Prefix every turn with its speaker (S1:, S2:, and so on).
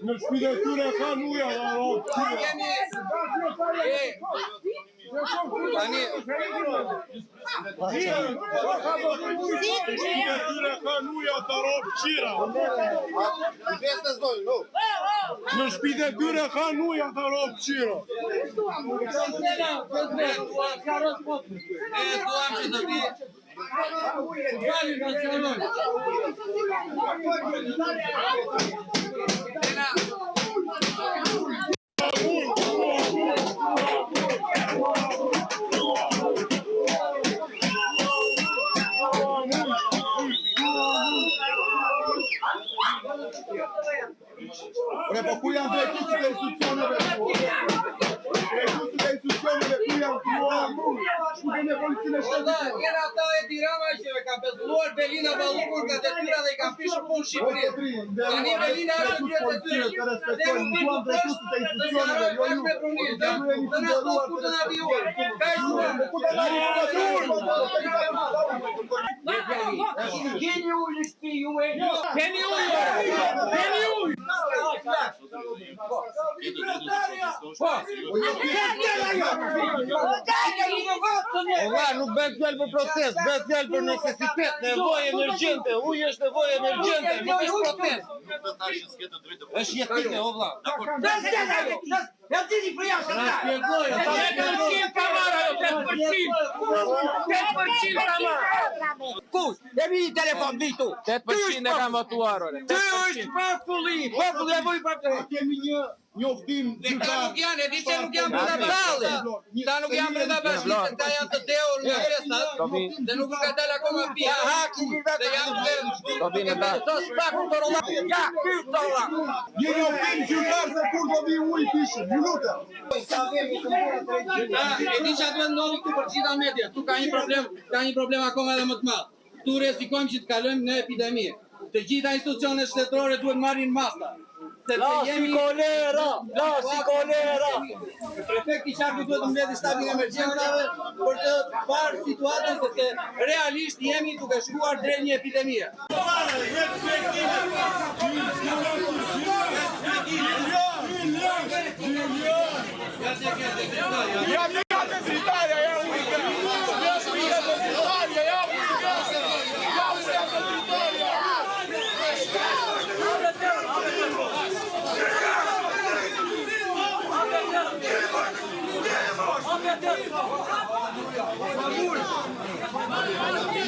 S1: Në shpide tyre ka nuja dhe ropë. Në shpide tyre ka nuja dhe ropë qira. Po ku janë drejtuesit e institucioneve? Drejtuesit e institucioneve ku janë? Shkupin e policinë e shtetit.
S2: Era ata e Tirana që ka bezulluar Belina Ballukur nga detyra dhe i ka fishur punë Shqipëri. Tani Belina është në detyrë të respektojnë
S1: duan drejtuesit e institucioneve, jo ju.
S2: Të na thot kur të na vijojnë. Ka shumë.
S3: Keni ujë shtëpi juaj.
S2: Keni ujë.
S4: Nuk bëhet fjalë për protest, bëhet fjalë për necesitet, nevojë emergjente, uji është nevojë emergjente, nuk është protest. Është jetike, o vlla.
S3: Ja dini për jashtë. Kush? E mi telefon vitu.
S4: 8% e kam votuar ore.
S3: Ty është populli e voj për
S1: Kemi një njoftim
S2: Këta nuk janë, e di që nuk janë brenda bashkë. Këta nuk janë brenda bashkë, këta janë të teor në kresat, dhe nuk ka dalë akoma pia. Dhe janë vlerë.
S4: Do vinë bash.
S3: të spaku të rolla. Ja, kyr të rolla.
S1: një njoftim qytetar se kur do vi ujë pishin. Një lutem.
S2: E di që atë ndodhi këtu për gjitha media. Tu ka një problem akoma edhe më të madh. Tu rrezikojmë që të kalojmë në epidemi. Të gjitha institucionet shtetërore duhet marrin masa.
S3: kolera.
S2: Prefekti qarku duhet të mbledhë shtabin e emergjencave për të parë situatën se të realisht jemi duke shkuar drejt një epidemie.
S3: Vamos,